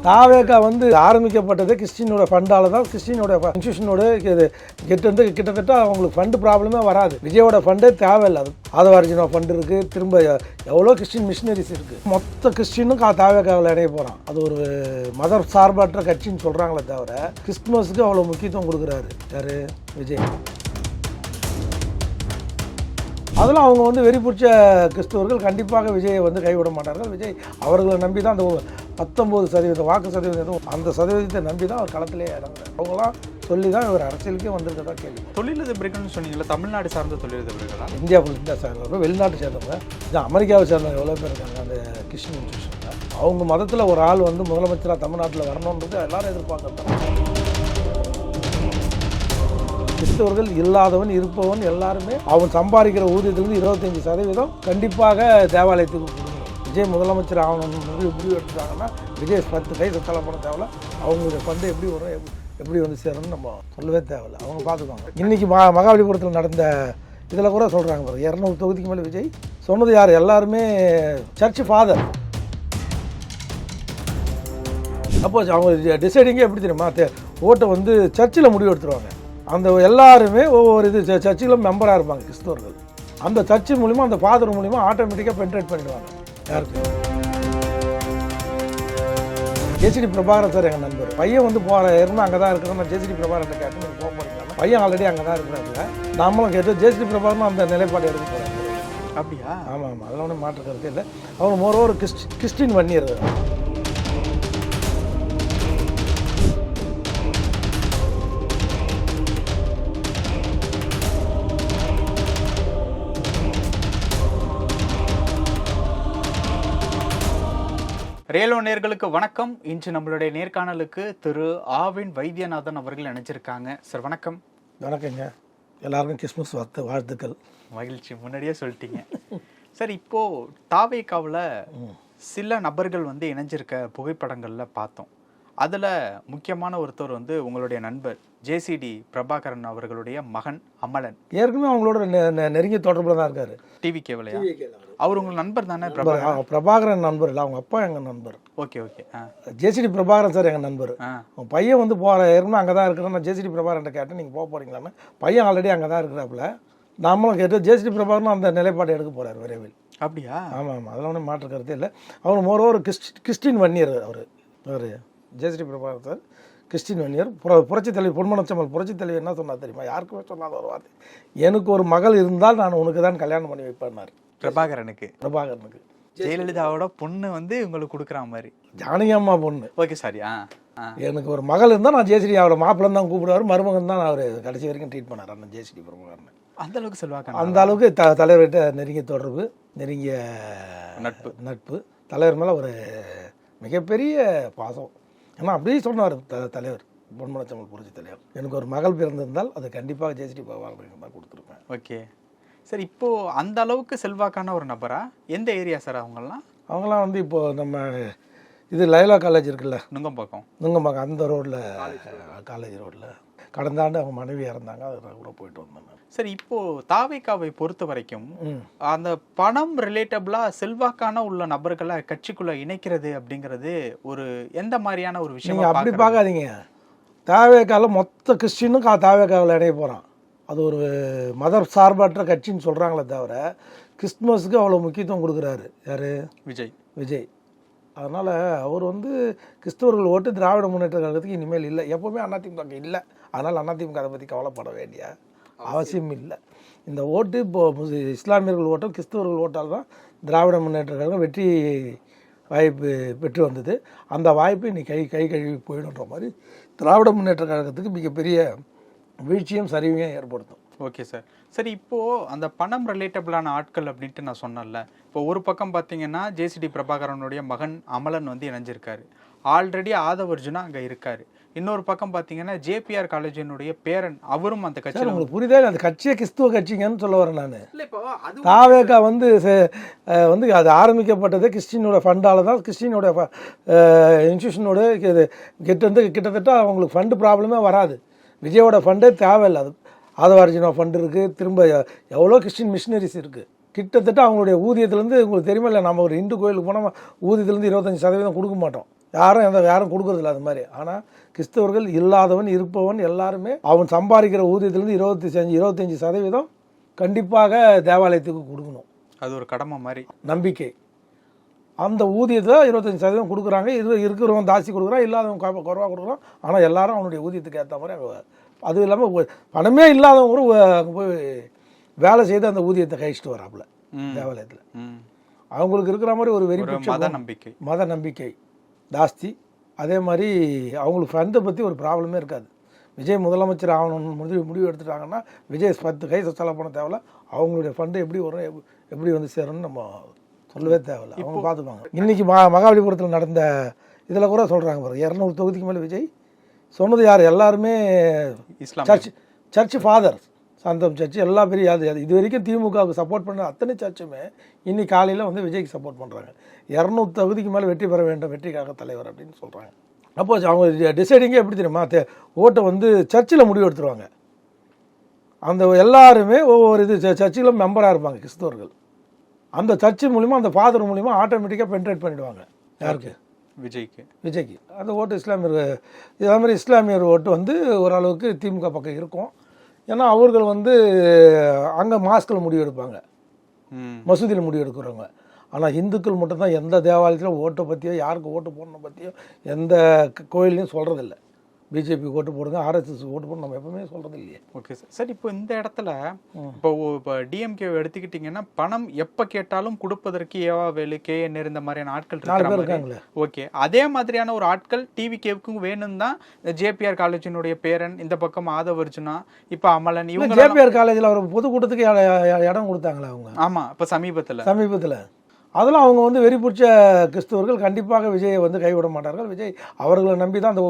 தாவேகா வந்து ஆரம்பிக்கப்பட்டது கிறிஸ்டினோட ஃபண்டால தான். கிறிஸ்டினோட இன்ஸ்டியூஷனோட கிட்டத்தட்ட அவங்களுக்கு ஃபண்டு ப்ராப்ளமே வராது. விஜயோட ஃபண்டே தேவையில்லை. அது ஆதவார்ஜினோ ஃபண்டு இருக்குது. திரும்ப எவ்வளோ கிறிஸ்டின் மிஷினரிஸ் இருக்குது. மொத்த கிறிஸ்டினும் தாவேகாவில் இணைய போகிறான். அது ஒரு மத சார்பற்ற கட்சின்னு சொல்கிறாங்களே தவிர கிறிஸ்துமஸுக்கு அவ்வளோ முக்கியத்துவம் கொடுக்குறாரு யார்? விஜய். அதெல்லாம் அவங்க வந்து வெறி பிடிச்ச கிறிஸ்தவர்கள் கண்டிப்பாக விஜயை வந்து கைவிட மாட்டார்கள். விஜய் அவர்களை நம்பி தான் அந்த 19% வாக்கு சதவீதம், அந்த சதவீதத்தை நம்பி தான் அவர் களத்திலே இறங்குறாரு. அவங்களாம் சொல்லி தான் இவர் அரசியலுக்கே வந்திருக்கதா கேள்வி. தொழிலதிபர்கள்னு சொன்னீங்களா? தமிழ்நாடு சார்ந்த தொழிலதிபர்களா? இந்தியா சார்ந்தவங்க, வெளிநாட்டு சேர்ந்தவங்க, இது அமெரிக்காவை சேர்ந்தவங்க எவ்வளோ பேர் இருக்காங்க. அந்த கிறிஸ்டின் இன்ஸ்டியூஷனில் அவங்க மதத்தில் ஒரு ஆள் வந்து முதலமைச்சராக தமிழ்நாட்டில் வரணுன்றது எல்லாரும் எதிர்பார்க்கறாங்க. கிறிஸ்தவர்கள் இல்லாதவன் இருப்பவன் எல்லாருமே அவன் சம்பாதிக்கிற ஊதியத்திலிருந்து 25% கண்டிப்பாக தேவாலயத்துக்கு கொடுக்கணும். விஜய் முதலமைச்சர் ஆகணும்னு முடிவு எடுத்துட்டாங்கன்னா விஜய் 10 கை சத்தலை பண்ண தேவையில்ல. அவங்களுடைய ஃபண்டு எப்படி வரும், எப்படி வந்து சேரணும்னு நம்ம சொல்லவே தேவையில்லை. அவங்க பார்த்துக்குவாங்க. இன்றைக்கி மகாபலிபுரத்தில் நடந்த இதில் கூட சொல்கிறாங்க பாரு, 200 தொகுதிக்கு மேலே விஜய் சொன்னது யார்? எல்லாருமே சர்ச் ஃபாதர். அப்போ அவங்க டிசைடிங்கே எப்படி தெரியுமா? ஓட்டை வந்து சர்ச்சில் முடிவு எடுத்துருவாங்க. அந்த எல்லாருமே ஒவ்வொரு இது சர்ச்சிலும் மெம்பராக இருப்பாங்க கிறிஸ்தவர்கள். அந்த சர்ச்சின் மூலிமா அந்த ஃபாதர் மூலிமா ஆட்டோமேட்டிக்காக பென்ட்ரேட் பண்ணிடுவாங்க. யாருக்கு? ஜேசிடி பிரபாகரன் சார் எங்கள் நண்பர். பையன் வந்து இருந்தால் அங்கே தான் இருக்கிறோம். நான் ஜேசிடி பிரபாகரன் கேட்டு நீங்கள் போக போகிறீங்களா? பையன் ஆல்ரெடி அங்கே தான் இருக்கிறாங்க. நம்மளும் கேட்டு ஜேசிடி பிரபாகரன் அந்த நிலைப்பாடு எடுக்க போகிறாங்க. அப்படியா? ஆமாம் ஆமாம், அதெல்லாம் ஒன்றும் மாற்று கருத்து இல்லை. அவர் மோரோவர் கிறிஸ்டின் வன்னியர். ரேலோ நேர்களுக்கு வணக்கம். இன்று நம்மளுடைய நேர்காணலுக்கு திரு ஆவின் வைத்தியநாதன் அவர்கள் நினைச்சிருக்காங்க. சார் வணக்கம். வணக்கங்க. எல்லாருக்கும் கிறிஸ்மஸ் வாழ்த்துக்கள். மகிழ்ச்சி, முன்னாடியே சொல்லிட்டீங்க. சார், இப்போ தாவேகாவில் சில நபர்கள் வந்து இணைஞ்சிருக்க புகைப்படங்களில் பார்த்தோம். அதில் முக்கியமான ஒருத்தர் வந்து உங்களுடைய நண்பர் ஜேசிடி பிரபாகரன் அவர்களுடைய மகன் அமலன். ஏற்கனவே அவங்களோட நெருங்கிய தொடர்பில் தான் இருக்காரு. டிவி கேவலையா? அவர் உங்கள் நண்பர் தானே? பிரபாகரன் நண்பர் இல்லை, அவங்க அப்பா எங்கள் நண்பர். Okay okay. JCD Prabhakaran sir எங்கள் நண்பர். அவன் பையன் வந்து ஏற்கனவே அங்கே தான் இருக்கிறேன். நான் ஜேசிடி பிரபாகரன் கேட்டேன், நீங்கள் போக போகிறீங்களான்னு. பையன் ஆல்ரெடி அங்கே தான் இருக்கிறாப்புல. நம்மளும் கேட்டு ஜேசிடி பிரபாகரன் அந்த நிலைப்பாடு எடுக்க போகிறார் விரைவில். அப்படியா? ஆமாம் ஆமாம், அதெல்லாம் ஒன்றும் மாற்று கருத்தே இல்லை. அவர் மோரோவர் கிறிஸ்டின் வன்னியர். அவர் JCD Prabhakaran sir Christian Vanniyar. புரட்சி தலைவி பொன்மனச்சம்மல் புரட்சி தலைவி என்ன சொன்னார் தெரியுமா? யாருக்குமே சொன்னாத ஒரு வார்த்தை, எனக்கு ஒரு மகள் இருந்தால் நான் உனக்கு தான் கல்யாணம் பண்ணி வைப்பேன்னார். பிரபாகரனுக்கு. ஜெயலலிதாவோட பொண்ணு வந்து உங்களுக்கு கொடுக்குற மாதிரி. ஜானகி அம்மா பொண்ணு. Okay, sorry. எனக்கு ஒரு மகள் இருந்தால் நான் ஜேசிடி அவரோட மாப்பிள்ளை தான் கூப்பிடுவார். மருமகன் தான் அவர் கடைசி வரைக்கும் ட்ரீட் பண்ணார் அண்ணன் ஜேசிடி பிரபாகரன். அந்த அளவுக்கு சொல்லுவாங்க. அந்த அளவுக்கு தலைவர்கிட்ட நெருங்கிய தொடர்பு, நெருங்கிய நட்பு. தலைவர் மேலே ஒரு மிகப்பெரிய பாசம். ஏன்னா அப்படியே சொன்னார் தலைவர் பொன்மனச்சம்மல் புரட்சி தலைவர். எனக்கு ஒரு மகள் பிறந்திருந்தால் அது கண்டிப்பாக ஜேசிடி பிரபாகரன் தான் கொடுத்துருப்பேன். Okay sir. இப்போது அந்த அளவுக்கு செல்வாக்கான ஒரு நபரா? எந்த ஏரியா சார் அவங்களாம் வந்து இப்போது நம்ம இது லைலா காலேஜ் இருக்குல்ல, நுங்கம்பாக்கம் அந்த ரோட்டில், காலேஜ் ரோட்டில் கடந்த ஆண்டு அவங்க மனைவி இறந்தாங்க. அதை கூட போயிட்டு வந்தாங்க. சரி, இப்போது தாவேகாவை பொறுத்த வரைக்கும் அந்த பணம் ரிலேட்டபிளாக செல்வாக்கான உள்ள நபர்களை கட்சிக்குள்ளே இணைக்கிறது அப்படிங்கிறது ஒரு எந்த மாதிரியான ஒரு விஷயம்? நீங்கள் அப்படி பார்க்காதீங்க. தாவேகாவில் மொத்த கிறிஸ்டினும் தாவேகாவில் இணைய போகிறான். அது ஒரு மத சார்பற்ற கட்சின்னு சொல்கிறாங்களே தவிர கிறிஸ்துமஸுக்கு அவ்வளோ முக்கியத்துவம் கொடுக்குறாரு யார்? விஜய். அதனால் அவர் வந்து கிறிஸ்தவர்கள் ஓட்டு திராவிட முன்னேற்ற கழகத்துக்கு இனிமேல் இல்லை. எப்போவுமே அதிமுக இல்லை. அதனால் அதிமுக அதை பற்றி கவலைப்பட வேண்டிய அவசியம் இல்லை. இந்த ஓட்டு இப்போது இஸ்லாமியர்கள் ஓட்டம் கிறிஸ்தவர்கள் ஓட்டால் தான் திராவிட முன்னேற்ற கழகம் வெற்றி வாய்ப்பு பெற்று வந்தது. அந்த வாய்ப்பு இன்னைக்கு கை கழுவி போயிடுன்ற மாதிரி திராவிட முன்னேற்ற கழகத்துக்கு மிகப்பெரிய வீழ்ச்சியும் சரிவையும் ஏற்படுத்தும். Okay sir. சரி, இப்போது அந்த பணம் ரிலேட்டபிளான ஆட்கள் அப்படின்ட்டு நான் சொன்னேன்ல, இப்போ ஒரு பக்கம் பார்த்தீங்கன்னா ஜேசிடி பிரபாகரனுடைய மகன் அமலன் வந்து இணைஞ்சிருக்காரு. ஆல்ரெடி ஆதவர்ஜுனா அங்கே இருக்காரு. இன்னொரு பக்கம் பார்த்தீங்கன்னா ஜேபிஆர் காலேஜினுடைய பேரன், அவரும் அந்த கட்சியில். உங்களுக்கு புரியுதா? அந்த கட்சியை கிறிஸ்துவ கட்சிங்கன்னு சொல்ல வரேன் நான். தாவேகா வந்து அது ஆரம்பிக்கப்பட்டது கிறிஸ்டினோட ஃபண்டால தான். கிறிஸ்டினோட இன்ஸ்டியூஷனோட கிட்டத்தட்ட அவங்களுக்கு ஃபண்டு ப்ராப்ளமே வராது. விஜயோட ஃபண்டே தேவையில்லை. அது ஆதவார்ஜினோ ஃபண்டு இருக்குது. திரும்ப எவ்வளோ கிறிஸ்டின் மிஷினரிஸ் இருக்குது. கிட்டத்தட்ட அவங்களுடைய ஊதியத்துலேருந்து உங்களுக்கு தெரியுமா இல்லை, நம்ம ஒரு இந்து கோயிலுக்கு போனால் ஊதியத்துலேருந்து 25% கொடுக்க மாட்டோம். யாரும் கொடுக்குறதில்ல அது மாதிரி. ஆனால் கிறிஸ்தவர்கள் இல்லாதவன் இருப்பவன் எல்லாருமே அவன் சம்பாதிக்கிற ஊதியத்திலேருந்து 25% கண்டிப்பாக தேவாலயத்துக்கு கொடுக்கணும். அது ஒரு கடமை மாதிரி நம்பிக்கை. அந்த ஊதியத்தை 25% கொடுக்குறாங்க. இருக்கிறவங்க தாசி கொடுக்குறான், இல்லாதவங்க குறைவாக கொடுக்குறான். ஆனால் எல்லாரும் அவனுடைய ஊதியத்துக்கு ஏற்ற மாதிரி. அதுவும் இல்லாமல் பணமே இல்லாதவங்க கூட அங்கே போய் வேலை செய்து அந்த ஊதியத்தை கழிச்சிட்டு வராப்புல தேவாலயத்தில். அவங்களுக்கு இருக்கிற மாதிரி ஒரு மத நம்பிக்கை ஜாஸ்தி. அதே மாதிரி அவங்களுக்கு ஃபண்டை பற்றி ஒரு ப்ராப்ளமே இருக்காது. விஜய் முதலமைச்சர் ஆகணும்னு முடிவு எடுத்துட்டாங்கன்னா விஜய் 10 கை செலவு பண்ண தேவையில்ல. அவங்களுடைய ஃபண்டு எப்படி வரும், எப்படி வந்து சேரும்னு நம்ம சொல்லவே தேவையில்லை, அவங்க பார்த்துப்பாங்க. இன்றைக்கி மகாபலிபுரத்தில் நடந்த இதில் கூட சொல்கிறாங்க பாருங்க, 200 தொகுதிக்கு மேலே விஜய் சொன்னது யார், எல்லாருமே சர்ச் ஃபாதர், சாந்தம் சர்ச்சு, எல்லா பெரிய இது வரைக்கும் திமுகவுக்கு சப்போர்ட் பண்ண அத்தனை சர்ச்சுமே இன்னைக்கு காலையில் வந்து விஜய்க்கு சப்போர்ட் பண்ணுறாங்க. 200 தொகுதிக்கு மேலே வெற்றி பெற வேண்டும், வெற்றிக்காக தலைவர் அப்படின்னு சொல்கிறாங்க. அப்போ அவங்க டிசைடிங்கே எப்படி தெரியுமா, ஓட்டை வந்து சர்ச்சில் முடிவு எடுத்துருவாங்க. அந்த எல்லாருமே ஒவ்வொரு சர்ச்சிலும் மெம்பராக இருப்பாங்க கிறிஸ்தவர்கள். அந்த சர்ச்சு மூலிமா, அந்த ஃபாதர் மூலிமா ஆட்டோமேட்டிக்காக பென்ட்ரேட் பண்ணிவிடுவாங்க. யாருக்கு? விஜய்க்கு. அந்த ஓட்டு இஸ்லாமியர், இதே மாதிரி இஸ்லாமியர் ஓட்டு வந்து ஓரளவுக்கு திமுக பக்கம் இருக்கும். ஏன்னா அவர்கள் வந்து அங்கே மாஸ்கில் முடிவு எடுப்பாங்க, மசூதியில் முடிவு எடுக்கிறவங்க. ஆனால் இந்துக்கள் மட்டும்தான் எந்த தேவாலயத்திலும் ஓட்டை பற்றியோ யாருக்கு ஓட்டு போடணும் பற்றியோ எந்த கோயிலையும் சொல்கிறதில்ல. பிஜேபி ஓட்டு போடுங்க, ஆர்எஸ்எஸ் ஓட்டு போடணும் நம்ம எப்பவுமே சொல்கிறது இல்லையே. Okay sir. சார் இப்போ இந்த இடத்துல இப்போ டிஎம்கே எடுத்துக்கிட்டிங்கன்னா பணம் எப்போ கேட்டாலும் கொடுப்பதற்கு ஏவாவேலு, KN இந்த மாதிரியான ஆட்கள் இருக்காங்களே. ஓகே, அதே மாதிரியான ஒரு ஆட்கள் டிவிகேவுக்கும் வேணும் தான். JPR காலேஜினுடைய பேரன், இந்த பக்கம் ஆதவர்ஜுனா, இப்போ அமலன், இவங்க JPR காலேஜில் ஒரு பொதுக்கூட்டத்துக்கு இடம் கொடுத்தாங்களே அவங்க. ஆமாம், இப்போ சமீபத்தில் அதெல்லாம் அவங்க வந்து வெறி பிடிச்ச கிறிஸ்தவர்கள். கண்டிப்பாக விஜயை வந்து கைவிட மாட்டார்கள். விஜய் அவர்களை நம்பி தான் அந்த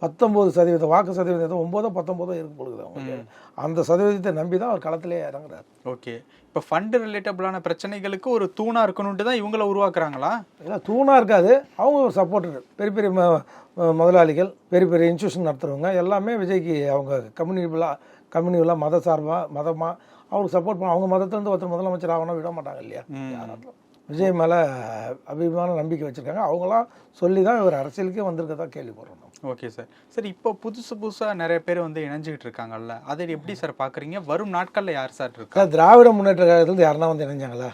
19% வாக்கு சதவீதம் 9-19 இருக்கு பொழுது அவங்க அந்த சதவீதத்தை நம்பி தான் அவர் களத்திலே இறங்குறாரு. ஓகே, இப்போ ஃபண்டு ரிலேட்டபிளான பிரச்சனைகளுக்கு ஒரு தூணாக இருக்கணுன்ட்டு தான் இவங்களை உருவாக்குறாங்களா? இல்லை, தூணாக இருக்காது. அவங்க ஒரு சப்போர்ட்டர். பெரிய பெரிய முதலாளிகள், பெரிய பெரிய இன்ஸ்டியூஷன் நடத்துகிறவங்க எல்லாமே விஜய்க்கு அவங்க கம்யூனிவலாக மதமாக அவங்களுக்கு சப்போர்ட் பண்ண. அவங்க மதத்துலேருந்து ஒருத்தர் முதலமைச்சர் ஆகணும் விட மாட்டாங்க இல்லையா? யாராலும் விஜய் மேலே அபிமான நம்பிக்கை வச்சுருக்காங்க. அவங்களாம் சொல்லி தான் இவர் அரசியலுக்கே வந்திருக்கதான் கேள்விப்படுறோம். Okay sir. சரி, இப்போ புதுசாக நிறைய பேர் வந்து இணைஞ்சிக்கிட்டு இருக்காங்கல்ல, அதை எப்படி சார் பார்க்குறீங்க? வரும் நாட்களில் யார் சார் இருக்கா? திராவிட முன்னேற்ற கழகத்துலேருந்து யாருன்னா வந்து இணைஞ்சாங்களா?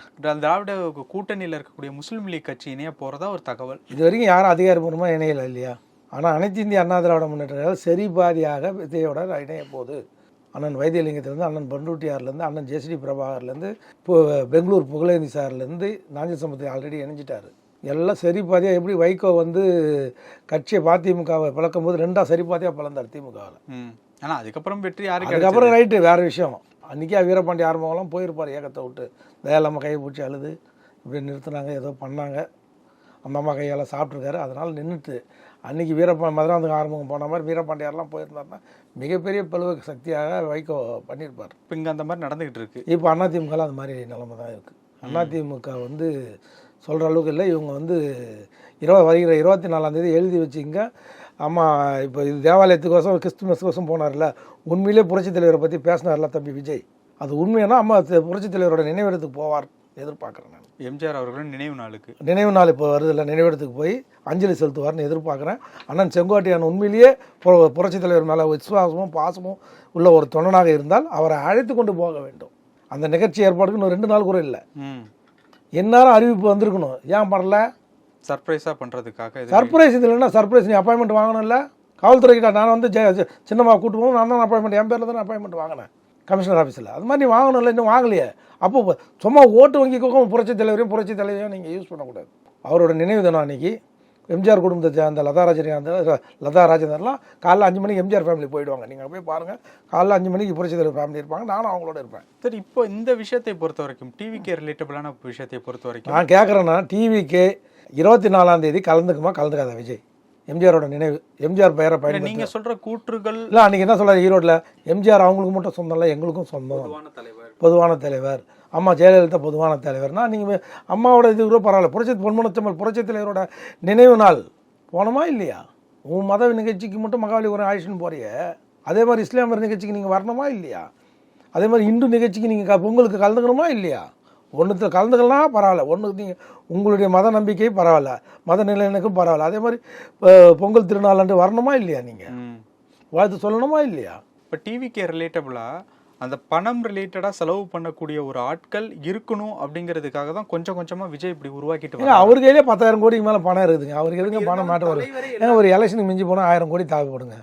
திராவிட கூட்டணியில் இருக்கக்கூடிய முஸ்லீம் லீக் கட்சி இணைய போகிறதா ஒரு தகவல். இது வரைக்கும் யாரும் அதிகாரப்பூர்வமாக இணையலை இல்லையா? ஆனால் அனைத்து இந்திய அண்ணா திராவிட முன்னேற்ற கழகம் சரி பாதியாக விஜயோட இணைய போகுது. அண்ணன் வைத்தியலிங்கத்திலேருந்து, அண்ணன் பண்டூட்டியார்லேருந்து, அண்ணன் JCD பிரபாகர்லேருந்து, இப்போ பெங்களூர் புகழேந்தி சார்லேருந்து, நாஞ்சில் சம்பத்தி ஆல்ரெடி இணைஞ்சிட்டார். எல்லாம் சரி பாதியாக. எப்படி வைகோ வந்து கட்சியை அதிமுகவை பிளக்கும் போது 2ஆ சரி பாதியாக பிளந்தார் திமுகவில். ஆனால் அதுக்கப்புறம் வெற்றி யாருக்கு? அதுக்கப்புறம் ரைட்டு, வேறு விஷயம். அன்றைக்கே வீரபாண்டி ஆரம்பங்களாம் போயிருப்பார் ஏகத்தை விட்டு. தயாலம்மா கையை பிடிச்சி அழுது இப்படி நிறுத்தினாங்க, ஏதோ பண்ணாங்க. அந்த அம்மா கையால் சாப்பிட்ருக்காரு, அதனால் நின்றுட்டு. அன்றைக்கி மதுராந்தகம் ஆரம்பம் போன மாதிரி வீரபாண்டியாரெலாம் போயிருந்தாருன்னா மிகப்பெரிய பழுவ சக்தியாக வைகோ பண்ணியிருப்பார். இப்போ இங்கே அந்த மாதிரி நடந்துக்கிட்டு இருக்குது. இப்போ அதிமுகலாம் அது மாதிரி நிலைமை தான் இருக்குது. அதிமுக வந்து சொல்கிற அளவுக்கு இல்லை. இவங்க வந்து வருகிற 24ஆம் எழுதி வச்சுங்க. ஆமாம், இப்போ இது தேவாலயத்துக்கோசம் கிறிஸ்துமஸ்க்கோசம் போனார்ல, உண்மையிலே புரட்சித் தலைவரை பற்றி பேசினார்ல தம்பி விஜய், அது உண்மையான அம்மா புரட்சித் தலைவரோட நினைவிடத்துக்கு போவார் எதிர்பார்க்குறேன். நான் எம்ஜிஆர் அவர்களின் நினைவு நாள் இப்போ வருதில்ல, நினைவிடத்துக்கு போய் அஞ்சலி செலுத்துவார்னு எதிர்பார்க்குறேன். அண்ணன் செங்கோட்டையான் உண்மையிலேயே புரட்சித் தலைவர் மேலே விசுவாசமும் பாசமும் உள்ள ஒரு தொண்டனாக இருந்தால் அவரை அழைத்து கொண்டு போக வேண்டும். அந்த நிகழ்ச்சி ஏற்பாடுக்கு இன்னும் 2 நாள் கூட இல்லை. எந்நேரம் அறிவிப்பு வந்திருக்கணும். ஏன் பண்ணல? சர்ப்ரைஸாக பண்ணுறதுக்காக. சர்ப்ரைஸ் இது இல்லைன்னா சர்ப்ரைஸ். நீ அப்பாயின்மெண்ட் வாங்கணும்ல காவல்துறைக்கிட்ட. நான் வந்து சின்னம்மா கூட்டு போகும், நான் தான் அப்பாயின்மெண்ட், என் பேரில் தான் அப்பாயின்மெண்ட் வாங்கினேன் கமிஷனர் ஆஃபீஸில். அது மாதிரி நீ வாங்கணும்ல, இன்னும் வாங்கலையே. அப்போ சும்மா ஓட்டு வங்கிக்கோங்க புரட்சித் தலைவரையும் நீங்கள் யூஸ் பண்ணக்கூடாது. அவரோட நினைவு தினம் அன்றைக்கி எம்ஜிஆர் குடும்பத்தை அந்த லதா ராஜேந்திரன்லாம் காலைல 5 மணிக்கு எம்ஜிஆர் ஃபேமிலி போயிடுவாங்க. நீங்கள் போய் பாருங்கள், காலைல 5 மணிக்கு புரட்சித் தலைவர் ஃபேமிலி இருப்பாங்க, நானும் அவங்களோட இருப்பேன். சரி, இப்போ இந்த விஷயத்தை பொறுத்த வரைக்கும், டிவிகே ரிலேட்டபிளான விஷயத்தை பொறுத்த வரைக்கும் நான் கேட்குறேன்னா, டிவிகே 24ஆம் தேதி கலந்துக்காத விஜய்? எம்ஜிஆரோட நினைவு, எம்ஜிஆர் பெயரை பயன். நீங்கள் சொல்கிற கூற்றுகள் இல்லை. அன்றைக்கி என்ன சொல்கிறார் ஈரோட்டில், எம்ஜிஆர் அவங்களுக்கு மட்டும் சொந்தம் இல்லை, எங்களுக்கும் சொந்தம், பொதுவான தலைவர். அம்மா ஜெயலலிதா பொதுவான தலைவர்னா நீங்கள் அம்மாவோட இது கூட பரவாயில்ல. புரட்சித் தலைவரோட நினைவு நாள் போனோமா இல்லையா? உன் மத நிகழ்ச்சிக்கு மட்டும் மகாபலிபுரம் ஆயிடுச்சுன்னு போறிய, அதே மாதிரி இஸ்லாமியர் நிகழ்ச்சிக்கு நீங்கள் வரணுமா இல்லையா? அதே மாதிரி இந்து நிகழ்ச்சிக்கு நீங்கள் பொங்கலுக்கு கலந்துக்கணுமா இல்லையா? ஒன்றுத்தில் கலந்துக்கலாம் பரவாயில்ல, ஒன்றுக்கு நீங்கள் உங்களுடைய மத நம்பிக்கை பரவாயில்ல, மத நிலையனுக்கும் பரவாயில்ல. அதே மாதிரி பொங்கல் திருநாள் அன்று வரணுமா இல்லையா, நீங்கள் வாழ்த்து சொல்லணுமா இல்லையா? இப்போ டிவிக்கே ரிலேட்டபுளாக அந்த பணம் ரிலேட்டடாக செலவு பண்ணக்கூடிய ஒரு ஆட்கள் இருக்கணும் அப்படிங்கிறதுக்காக தான் கொஞ்சம் கொஞ்சமாக விஜய் இப்படி உருவாக்கிட்டு அவர் கையிலே 10,000 கோடிக்கு மேலே பணம் இருக்குதுங்க. அவருக்கு எதுங்க பணம் மாற்றம் வருது? ஏன்னா ஒரு எலெக்ஷனுக்கு மிஞ்சி போனால் 1000 கோடி தேவைப்படுங்க.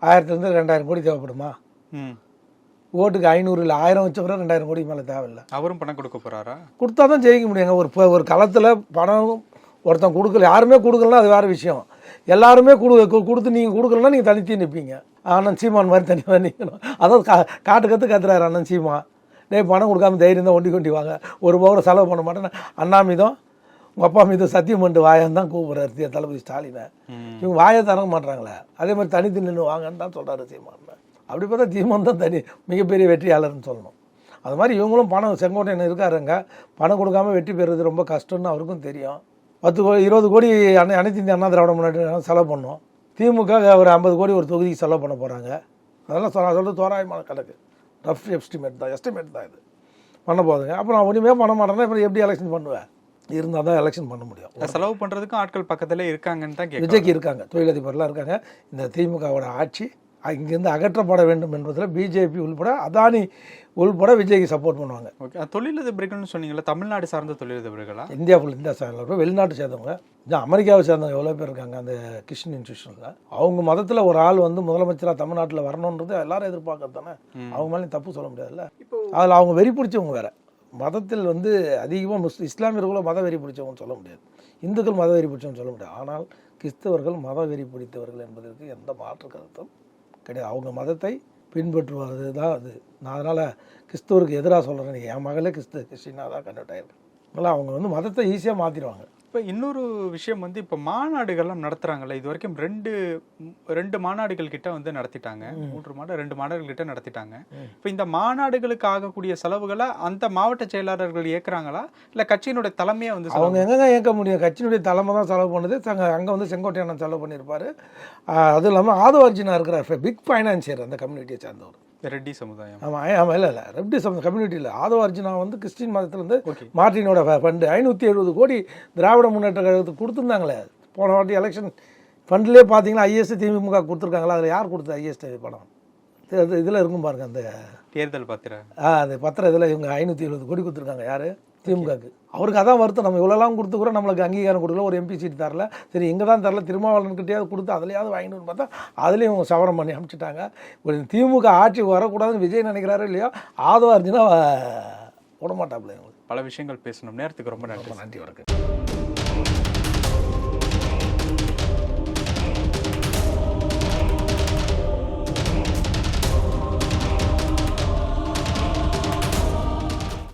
1000 2000 கோடி தேவைப்படுமா? ஓட்டுக்கு 500 இல்லை 1000 வச்ச கூட 2000 கோடிக்கு மேலே தேவையில்லை. அவரும் பணம் கொடுக்க போகிறாரா? கொடுத்தா தான் ஜெயிக்க முடியுங்க. ஒரு களத்தில் பணம் ஒருத்தன் கொடுக்கல, யாருமே கொடுக்கலன்னா அது வேறு விஷயம். எல்லாருமே கொடுத்து நீங்கள் கொடுக்கலன்னா நீங்கள் தனித்து நிற்பீங்க. அண்ணன் சீமான் மாதிரி தனியாக நிற்கணும். அதாவது காட்டு கத்துறாரு அண்ணன் சீமான். பணம் கொடுக்காம தைரியம் தான் ஒண்டி கொண்டி வாங்க, ஒரு பவுன் செலவு பண்ண மாட்டேன்னு அண்ணா மீதும் உங்கள் அப்பா மீதும் சத்தியம் பண்ணிட்டு வாயான்னு தான் கூப்பிட்றாரு தளபதி ஸ்டாலினை. இவங்க வாயை தரங்க மாட்டாங்களே. அதே மாதிரி தனித்து நின்று வாங்கன்னு தான் சொல்கிறாரு சீமான். அப்படி பார்த்தா சீமான் தான் மிகப்பெரிய வெற்றியாளர்னு சொல்லணும். அது மாதிரி இவங்களும் பணம் செங்கோட்டையன் இருக்காருங்க, பணம் கொடுக்காம வெற்றி பெறுறது ரொம்ப கஷ்டம்னு அவருக்கும் தெரியும். 10 கோடி 20 கோடி அனைத்து இந்திய அண்ணா திராவிட முன்னாடி செலவு பண்ணோம். திமுக ஒரு 50 கோடி ஒரு தொகுதிக்கு செலவு பண்ண போகிறாங்க. அதெல்லாம் சொல்கிறது தோராயமான கணக்கு, ரஃப் எஸ்டிமேட் தான் இது பண்ண போகுதுங்க. அப்புறம் நான் ஒன்றுமே பண்ண மாட்டேன்னா இப்போ எப்படி எலெக்ஷன் பண்ணுவேன்? இருந்தால் தான் எலெக்ஷன் பண்ண முடியும். செலவு பண்ணுறதுக்கும் ஆட்கள் பக்கத்தில் இருக்காங்கன்னு தான் விஜய்க்கு இருக்காங்க, தொழிலதிபர்லாம் இருக்காங்க. இந்த திமுகவோட ஆட்சி இங்கேருந்து அகற்றப்பட வேண்டும் என்பதில் பிஜேபி உள்பட அதானி உள்பட விஜய்க்கு சப்போர்ட் பண்ணுவாங்க. ஓகே, தொழிலதிபர்கள்னு சொன்னீங்களா? தமிழ்நாடு சார்ந்த தொழிலதிபர்களா? இந்தியா சார்ந்த வெளிநாட்டு சேர்ந்தவங்க, அமெரிக்காவை சேர்ந்தவங்க எவ்வளோ பேர் இருக்காங்க அந்த கிறிஸ்டின் இன்ஸ்டியூஷனில். அவங்க மதத்தில் ஒரு ஆள் வந்து முதலமைச்சராக தமிழ்நாட்டில் வரணுன்றது எல்லாரும் எதிர்பார்க்கறது தானே. அவங்க மேலே தப்பு சொல்ல முடியாதுல்ல. அதில் அவங்க வெறி பிடிச்சவங்க வேறு. மதத்தில் வந்து அதிகமாக இஸ்லாமியர்களோ மத வெறி பிடிச்சவங்கன்னு சொல்ல முடியாது, இந்துக்கள் மத வெறி பிடிச்சவங்கன்னு சொல்ல முடியாது. ஆனால் கிறிஸ்தவர்கள் மத வெறி பிடித்தவர்கள் என்பதற்கு எந்த மாற்று கருத்தும் கிடையாது. அவங்க மதத்தை பின்பற்றுவது தான் அது. நான் அதனால் கிறிஸ்தவருக்கு எதிராக சொல்கிறேன். என் மகளே கிறிஸ்டினாக தான் கன்வெர்ட் ஆகிருக்கு. அதனால் அவங்க வந்து மதத்தை ஈஸியாக மாற்றிடுவாங்க. இப்போ இன்னொரு விஷயம் வந்து இப்போ மாநாடுகள்லாம் நடத்துகிறாங்கல்ல, இது வரைக்கும் ரெண்டு மாநாடுகள் கிட்ட வந்து நடத்திட்டாங்க, 2 மாநாடுகள் கிட்ட நடத்திட்டாங்க. இப்போ இந்த மாநாடுகளுக்கு ஆகக்கூடிய செலவுகளை அந்த மாவட்ட செயலாளர்கள் ஏற்கிறாங்களா இல்லை கட்சியினுடைய தலைமையை வந்து? அவங்க எங்கே ஏற்க முடியும்? கட்சியினுடைய தலைமை தான் செலவு பண்ணுது. அங்கே வந்து செங்கோட்டையன் செலவு பண்ணியிருப்பார். அதுவும் இல்லாமல் ஆதவர்ஜினா இருக்கிறார், பிக் ஃபைனான்சியர் அந்த கம்யூனிட்டியை சேர்ந்தவர், ரெட்டி சமுதாயம். ஆமாம் இல்லை ரெட்டி கம்யூனிட்டி இல்லை, ஆதவர்ஜினா வந்து கிறிஸ்டின் மதத்திலேருந்து மார்ட்டினோட ஃபண்டு 570 கோடி திராவிட முன்னேற்ற கழகத்துக்கு கொடுத்துருந்தாங்களே போன வாட்டி எலெக்ஷன். ஃபண்ட்லேயே பார்த்தீங்கன்னா ஐஎஸ்டி திமுக கொடுத்துருக்காங்களா? அதில் யார் கொடுத்தது ஐஎஸ்டி பணம்? இதில் இருக்கும் பாருங்க, அந்த தேர்தல் பத்திரம், அந்த பத்திரம் இதில் இவங்க 570 கோடி கொடுத்துருக்காங்க. யார்? திமுகக்கு. அவருக்கு அதான் வருத்தம், நம்ம இவ்வளோலாம் கொடுத்து கூட நம்மளுக்கு அங்கீகாரம் கொடுக்கல, ஒரு எம்பி சீட் தரல, சரி இங்கே தான் தரல, திருமாவளவன்கிட்டயாவது கொடுத்து அதுலையாவது வாங்கினு பார்த்தா அதுலேயும் இவங்க சவரம் பண்ணி அனுப்பிச்சிட்டாங்க. ஒரு திமுக ஆட்சி வரக்கூடாதுன்னு விஜய் நினைக்கிறாரோ இல்லையோ, ஆதவர்ஜினா விடமாட்டாப்புல. பல விஷயங்கள் பேசணும். நேரத்துக்கு ரொம்ப நன்றி. நன்றி, வணக்கம்.